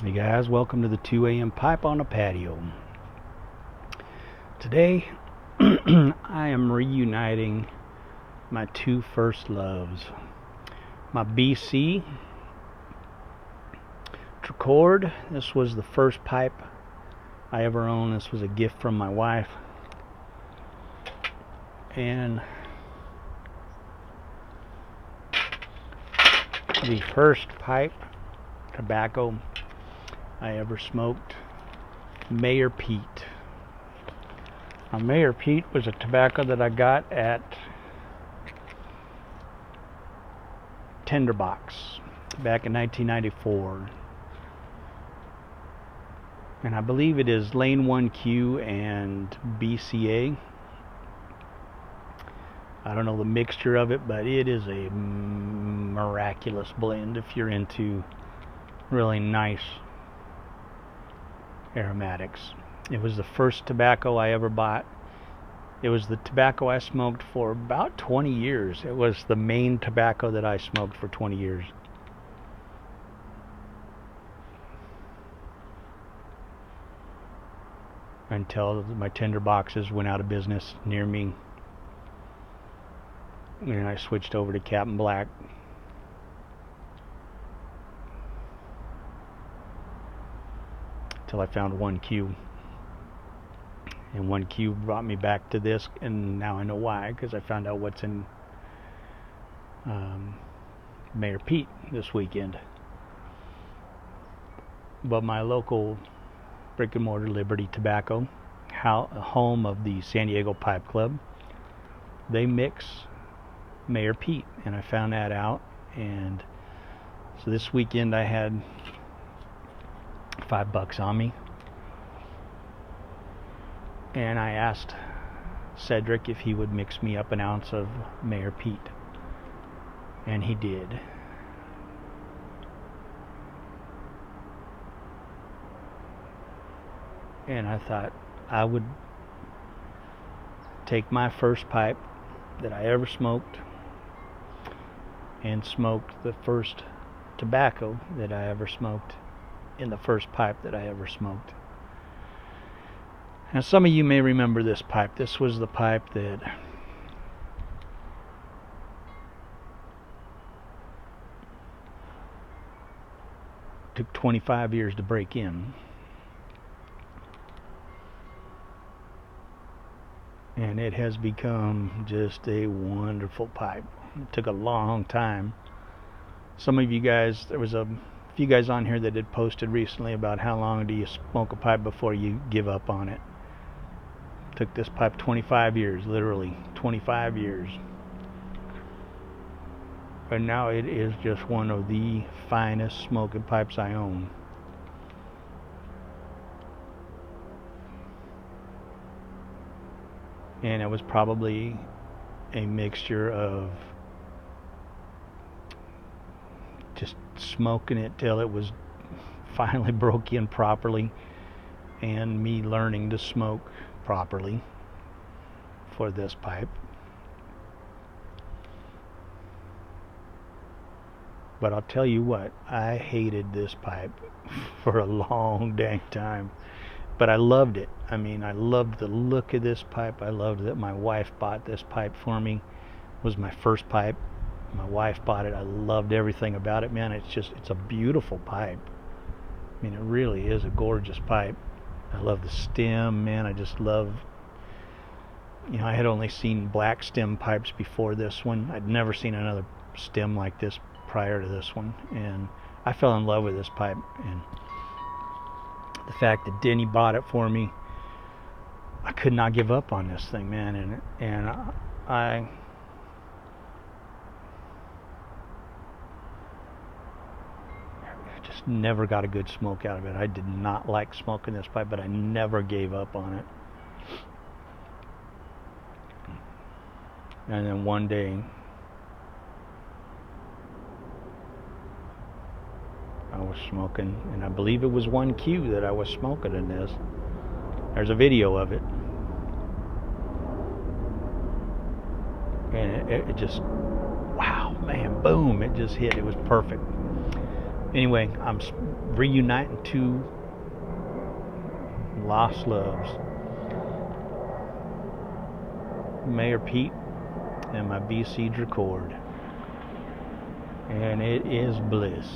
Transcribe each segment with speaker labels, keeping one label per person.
Speaker 1: Hey guys, welcome to the 2 a.m. pipe on a patio. Today I am reuniting my two first loves. My BC Tricord. This was the first pipe I ever owned. This was a gift from my wife. And the first pipe tobacco I ever smoked, Mayor Pete. Now, Mayor Pete was a tobacco that I got at Tinderbox back in 1994. And I believe it is Lane 1Q and BCA. I don't know the mixture of it, but it is a miraculous blend if you're into really nice aromatics. It was the first tobacco I ever bought. It was the tobacco I smoked for about 20 years. It was the main tobacco that I smoked for 20 years. Until my Tinderboxes went out of business near me. And I switched over to Captain Black. Till I found 1Q. And 1Q brought me back to this, and now I know why, because I found out what's in Mayor Pete this weekend. But my local brick and mortar Liberty Tobacco, home of the San Diego Pipe Club, they mix Mayor Pete, and I found that out. And so this weekend I had $5 on me, and I asked Cedric if he would mix me up an ounce of Mayor Pete, and he did. And I thought I would take my first pipe that I ever smoked and smoked the first tobacco that I ever smoked in the first pipe that I ever smoked. Now, some of you may remember this pipe. This was the pipe that took 25 years to break in. And it has become just a wonderful pipe. It took a long time. Some of you guys, there was a few guys on here that had posted recently about how long do you smoke a pipe before you give up on it. Took this pipe 25 years, literally 25 years. And now it is just one of the finest smoking pipes I own. And it was probably a mixture of just smoking it till it was finally broke in properly, and me learning to smoke properly for this pipe. But I'll tell you what, I hated this pipe for a long dang time. But I loved it. I mean, I loved the look of this pipe. I loved that my wife bought this pipe for me. It was my first pipe. My wife bought it. I loved everything about it, man. It's a beautiful pipe. I mean, it really is a gorgeous pipe. I love the stem, man. I just love, I had only seen black stem pipes before this one. I'd never seen another stem like this prior to this one. And I fell in love with this pipe. And the fact that Denny bought it for me, I could not give up on this thing, man. And I just never got a good smoke out of it. I did not like smoking this pipe, but I never gave up on it. And then one day I was smoking, and I believe it was 1Q that I was smoking in this. There's a video of it. And it just, wow, man, boom, it just hit. It was perfect. Anyway, I'm reuniting two lost loves. Mayor Pete and my BC Dracord. And it is bliss.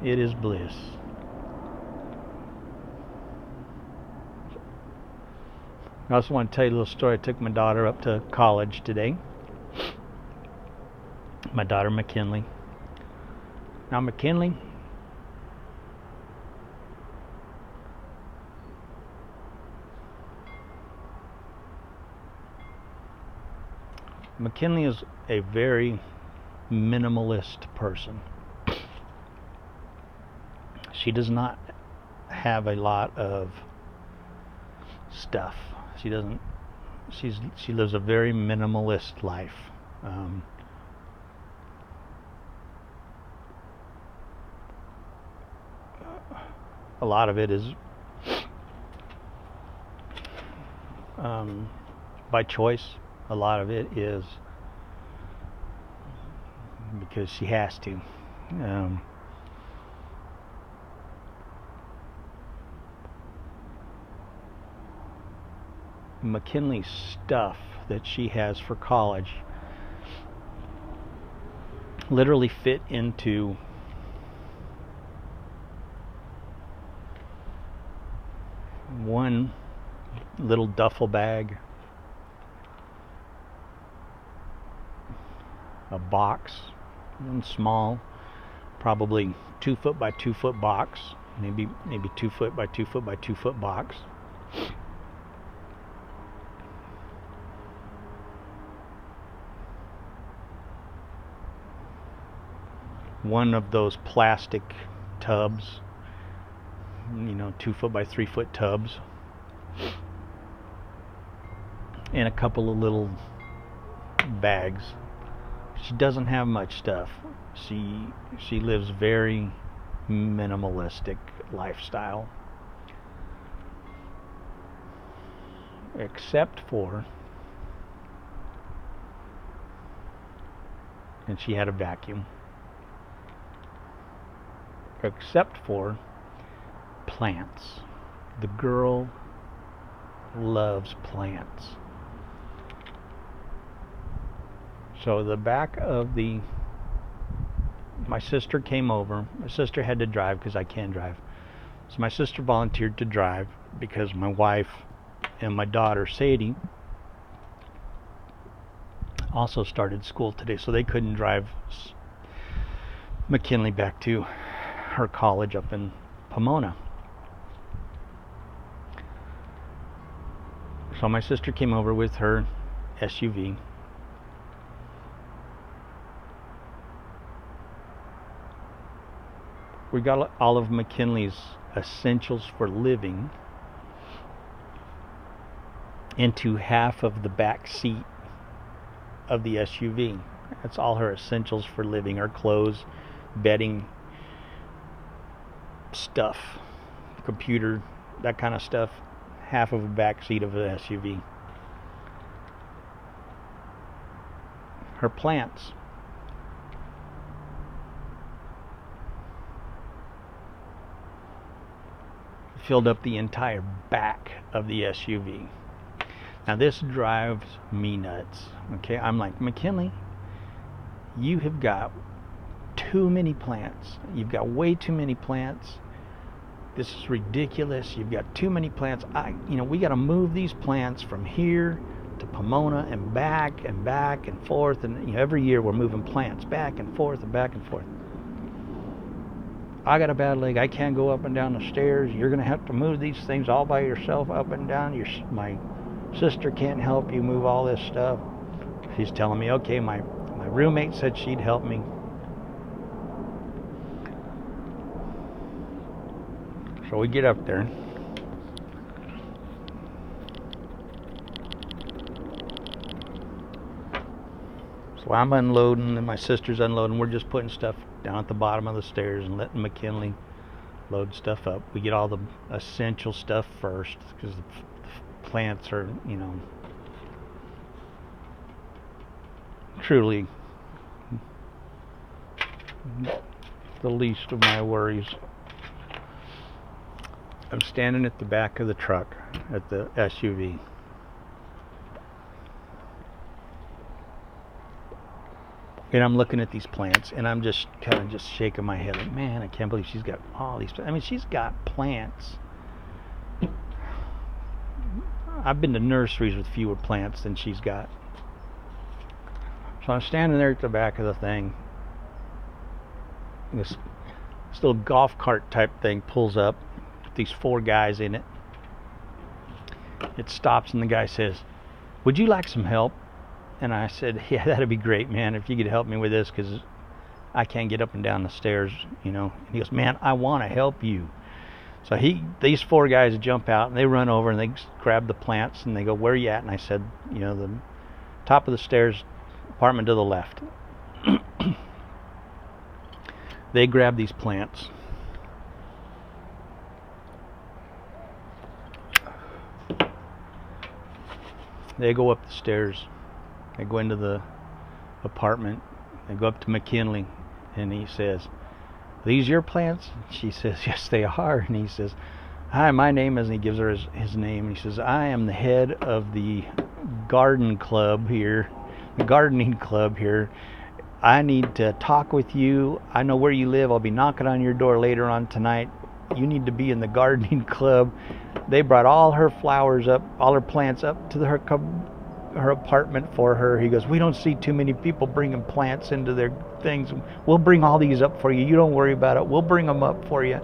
Speaker 1: It is bliss. I also want to tell you a little story. I took my daughter up to college today. My daughter McKinley. Now McKinley is a very minimalist person. She does not have a lot of stuff. She lives a very minimalist life. A lot of it is by choice. A lot of it is because she has to. McKinley's stuff that she has for college literally fit into one little duffel bag, a box, one small, probably 2 foot by 2 foot box, maybe 2 foot by 2 foot by 2 foot box. One of those plastic tubs, 2 foot by 3 foot tubs, and a couple of little bags. She doesn't have much stuff. She lives very minimalistic lifestyle, except for, and she had a vacuum, except for plants. The girl loves plants. So the back of my sister came over. My sister had to drive because I can't drive. So my sister volunteered to drive because my wife and my daughter Sadie also started school today, so they couldn't drive McKinley back to her college up in Pomona. So my sister came over with her SUV. We got all of McKinley's essentials for living into half of the back seat of the SUV. That's all her essentials for living: her clothes, bedding, stuff, computer, that kind of stuff. Half of the back seat of an SUV. Her plants. Filled up the entire back of the SUV. Now this drives me nuts. Okay, I'm like, McKinley, you have got too many plants. You've got way too many plants. This is ridiculous. You've got too many plants. We got to move these plants from here to Pomona and back and forth. And every year we're moving plants back and forth and back and forth. I got a bad leg. I can't go up and down the stairs. You're going to have to move these things all by yourself up and down. My sister can't help you move all this stuff. She's telling me, okay, my roommate said she'd help me. So we get up there. So I'm unloading and my sister's unloading. We're just putting stuff down at the bottom of the stairs and letting McKinley load stuff up. We get all the essential stuff first because the plants are, truly the least of my worries. I'm standing at the back of the truck, at the SUV. And I'm looking at these plants, and I'm just kind of just shaking my head like, man, I can't believe she's got all these. I mean, she's got plants. I've been to nurseries with fewer plants than she's got. So I'm standing there at the back of the thing. This little golf cart type thing pulls up with these 4 guys in it. It stops, and the guy says, "Would you like some help?" And I said, "Yeah, that'd be great, man, if you could help me with this, because I can't get up and down the stairs, you know." And he goes, "Man, I want to help you." So these 4 guys jump out, and they run over, and they grab the plants, and they go, "Where are you at?" And I said, "You know, the top of the stairs, apartment to the left." They grab these plants. They go up the stairs. They go into the apartment. They go up to McKinley, and he says, "Are these your plants?" She says, "Yes, they are." And he says, "Hi, my name is," and he gives her his name. And he says, "I am the head of the gardening club here. I need to talk with you. I know where you live. I'll be knocking on your door later on tonight. You need to be in the gardening club." They brought all her flowers up, all her plants up to her apartment for her. He goes, "We don't see too many people bringing plants into their things. We'll bring all these up for you. You don't worry about it. We'll bring them up for you."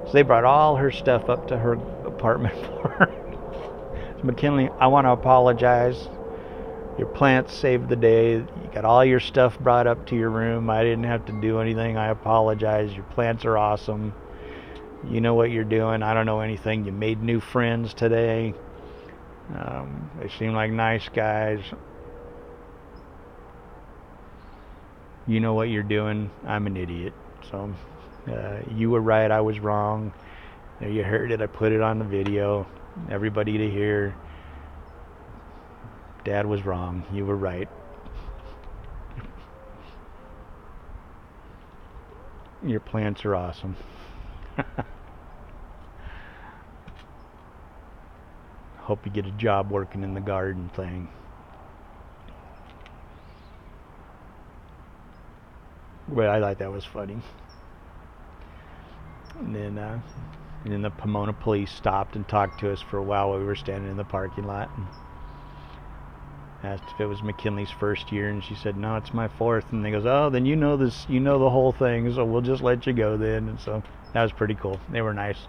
Speaker 1: So they brought all her stuff up to her apartment for her. So, "McKinley, I want to apologize. Your plants saved the day. You got all your stuff brought up to your room. I didn't have to do anything. I apologize. Your plants are awesome. You know what you're doing. I don't know anything. You made new friends today. They seem like nice guys. You know what you're doing. I'm an idiot. So you were right. I was wrong. You heard it. I put it on the video. Everybody to hear. Dad was wrong. You were right. Your plants are awesome." Hope you get a job working in the garden thing. But I thought that was funny. And then the Pomona police stopped and talked to us for a while we were standing in the parking lot, and asked if it was McKinley's first year, and she said, "No, it's my 4th." And they goes, "Oh, then you know this, you know the whole thing, so we'll just let you go then." And so that was pretty cool. They were nice.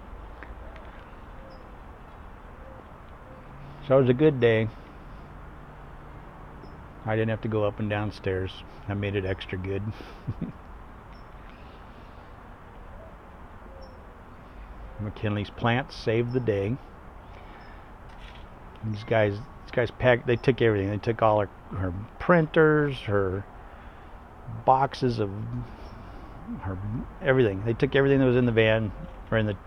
Speaker 1: So it was a good day. I didn't have to go up and down stairs. That made it extra good. McKinley's plants saved the day. These guys packed. They took everything. They took all her printers, her boxes of her everything. They took everything that was in the van or in the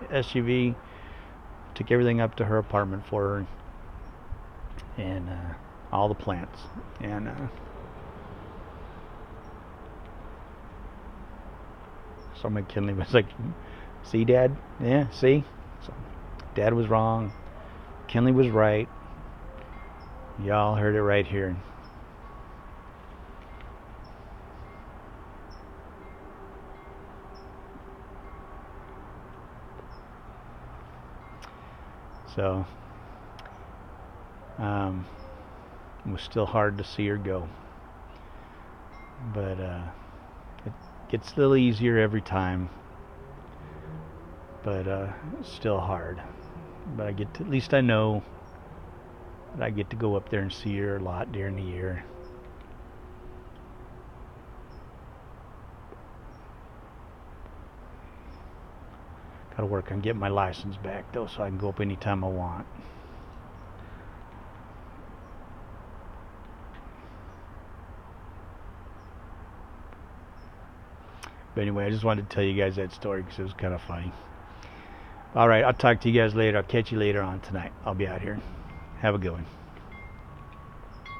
Speaker 1: SUV. Took everything up to her apartment for her, and all the plants. And so McKinley was like, "See, Dad? Yeah, see? So Dad was wrong. McKinley was right. Y'all heard it right here." So it was still hard to see her go, but it gets a little easier every time, but it's still hard. But at least I know that I get to go up there and see her a lot during the year. Gotta work on getting my license back though, so I can go up anytime I want. But anyway, I just wanted to tell you guys that story because it was kind of funny. Alright, I'll talk to you guys later. I'll catch you later on tonight. I'll be out here. Have a good one.